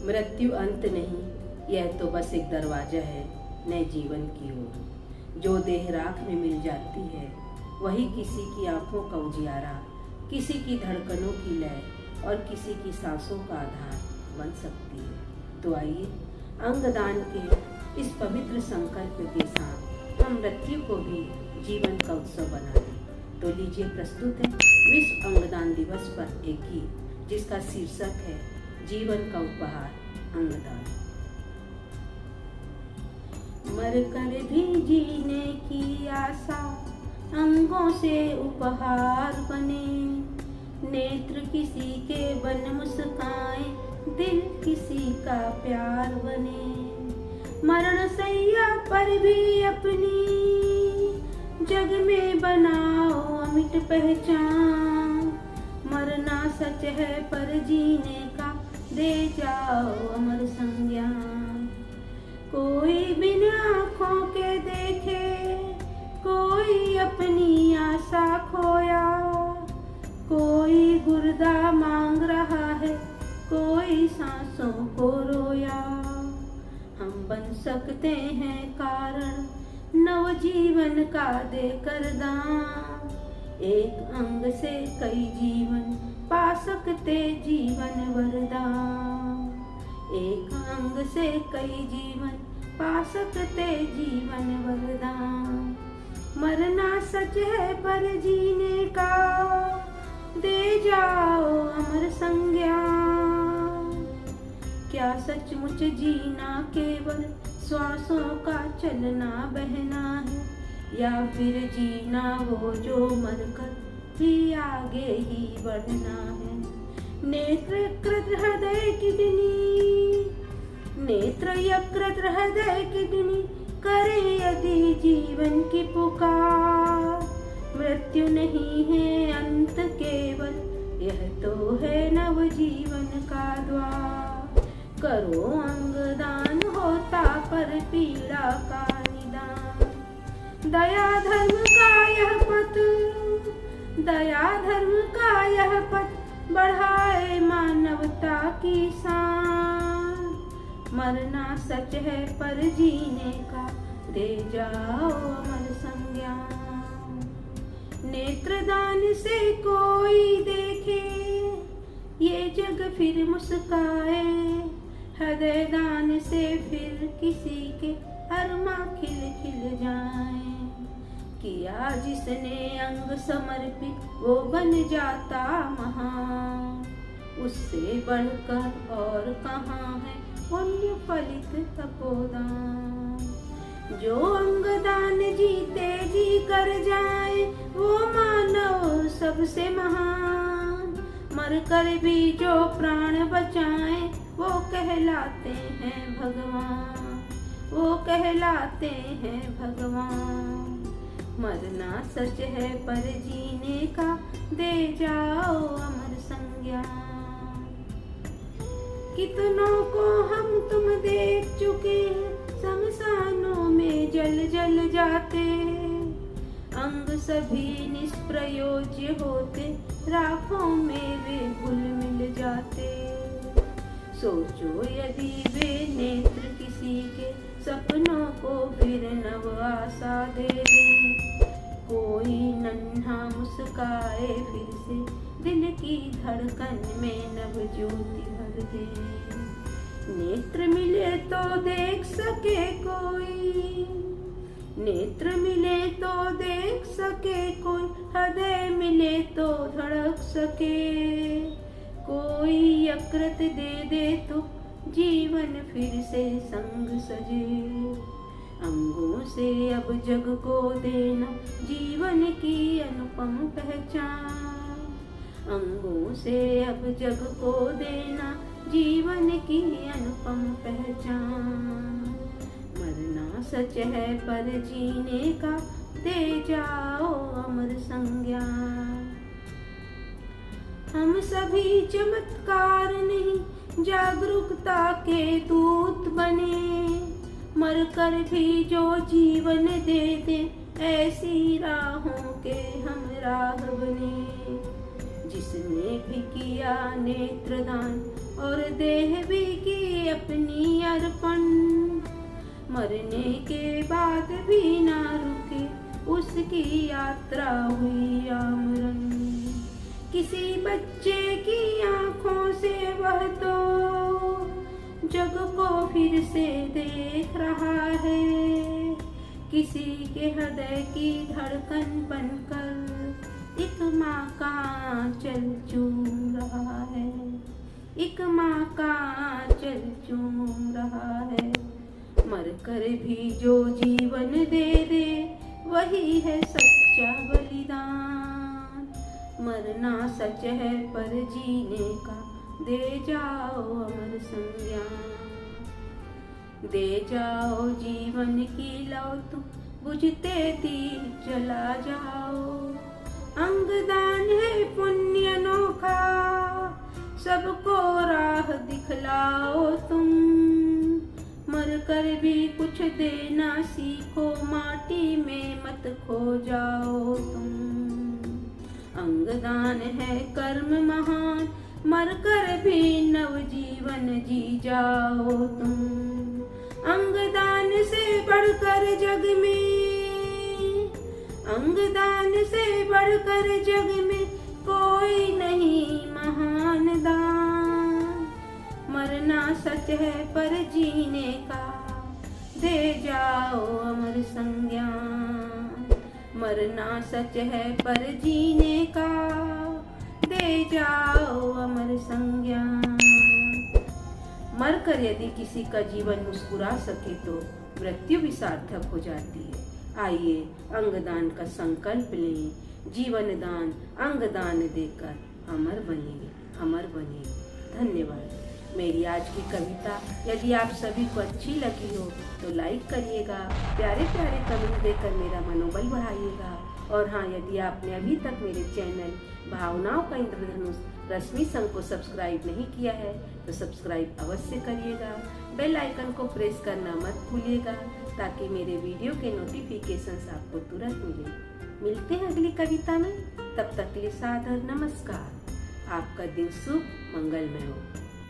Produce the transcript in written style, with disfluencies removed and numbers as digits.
मृत्यु अंत नहीं, यह तो बस एक दरवाजा है नए जीवन की ओर। जो देह राख में मिल जाती है वही किसी की आंखों का उजियारा, किसी की धड़कनों की लय और किसी की सांसों का आधार बन सकती है। तो आइए अंगदान के इस पवित्र संकल्प के साथ हम मृत्यु को भी जीवन का उत्सव बना दें। तो लीजिए प्रस्तुत है विश्व अंगदान दिवस पर एक गीत जिसका शीर्षक है जीवन का उपहार अंगदान। मरकर भी जीने की आशा अंगों से उपहार बने, नेत्र किसी के बन मुस्काए, दिल किसी का प्यार बने। मरण सैया पर भी अपनी जग में बनाओ अमिट पहचान, मरना सच है पर जीने का दे जाओ अमर संज्ञान। कोई बिन आँखों के देखे, कोई अपनी आशा खोया, कोई गुर्दा मांग रहा है, कोई सांसों को रोया। हम बन सकते हैं कारण नव जीवन का देकर दान, एक अंग से कई जीवन पा सकते जीवन वरदान, एक अंग से कई जीवन पा सकते जीवन वरदान। मरना सच है पर जीने का दे जाओ अमर संज्ञान। क्या सचमुच जीना केवल श्वासों का चलना बहना है, या फिर जीना वो जो मरकर भी आगे ही बढ़ना है। नेत्र कृत हृदय किडनी, नेत्र यकृत हृदय किडनी करे यदि जीवन की पुकार। मृत्यु नहीं है अंत केवल, यह तो है नव जीवन का द्वार। करो अंगदान होता पर पीड़ा का निदान। दया धर्म का यह पथ, दया धर्म का यह पथ बढ़ाए मानवता की शान। मरना सच है पर जीने का दे जाओ अमर संज्ञान। नेत्रदान से कोई देखे ये जग फिर मुस्काए, हृदय दान से फिर किसी के अरमा खिल खिल जाए। किया जिसने अंग समर्पित वो बन जाता महान, उससे बढ़कर और कहाँ है पुण्य फलित तपोदान। जो अंगदान जीते जी कर जाए वो मानव सबसे महान, मर कर भी जो प्राण बचाए वो कहलाते हैं भगवान, वो कहलाते हैं भगवान। मरना सच है पर जीने का दे जाओ अमर संज्ञान। कितनों को हम तुम देख चुके, शमशानों में जल जल जाते, अंग सभी निष्प्रयोज्य होते, राखों में वे घुल मिल जाते। सोचो यदि वे नेत्र किसी के सपनों को फिर नव आशा दे दें, कोई नन्हा मुस्काए फिर से दिल की धड़कन में नव ज्योति भर दे। नेत्र मिले तो देख सके कोई, नेत्र मिले तो देख सके कोई, हृदय मिले तो धड़क सके। कोई यकृत दे दे तो जीवन फिर से संग सजे। अंगों से अब जग को देना जीवन की अनुपम पहचान, अंगों से अब जग को देना जीवन की अनुपम पहचान। मरना सच है पर जीने का दे जाओ अमर संज्ञान। हम सभी चमत्कार नहीं जागरूकता के दूत बने, मर कर भी जो जीवन दे दे ऐसी राहों के हम राह बने। जिसने भी किया नेत्रदान और देह भी की अपनी अर्पण। मरने के बाद भी ना रुके उसकी यात्रा हुई आमरण। किसी बच्चे की आंखों से वह तो जग को फिर से देख रहा है। किसी के हृदय की धड़कन बनकर एक माँ का आंचल चूम रहा है। एक माँ का आंचल चूम रहा है। मर कर भी जो जीवन दे दे वही है सच्चा बलिदान। मरना सच है पर जीने का दे जाओ अमर संज्ञान। दे जाओ जीवन की लौ तुम बुझते तीर जला जाओ। अंगदान है पुण्य अनोखा सबको राह दिखलाओ तुम। मर कर भी कुछ देना सीखो माटी में मत खो जाओ तुम। अंगदान है कर्म महान मर कर भी नव जीवन जी जाओ तुम। अंगदान से बढ़कर जग में, अंगदान से बढ़कर जग में कोई नहीं महान दान। मरना सच है पर जीने का दे जाओ अमर संज्ञान। मरना सच है पर जीने का दे जाओ अमर संज्ञान। मरकर यदि किसी का जीवन मुस्कुरा सके तो मृत्यु भी सार्थक हो जाती है। आइए अंगदान का संकल्प लें। जीवन दान अंगदान देकर अमर बने, अमर बने। धन्यवाद। मेरी आज की कविता यदि आप सभी को अच्छी लगी हो तो लाइक करिएगा, प्यारे प्यारे कमेंट देकर मेरा मनोबल बढ़ाइएगा। और हाँ, यदि आपने अभी तक मेरे चैनल भावनाओं का इंद्रधनुष रश्मि संघ को सब्सक्राइब नहीं किया है तो सब्सक्राइब अवश्य करिएगा। बेल आइकन को प्रेस करना मत भूलिएगा ताकि मेरे वीडियो के नोटिफिकेशंस आपको तुरंत मिले। मिलते हैं अगली कविता में, तब तक के लिए सादर नमस्कार। आपका दिन शुभ मंगलमय हो।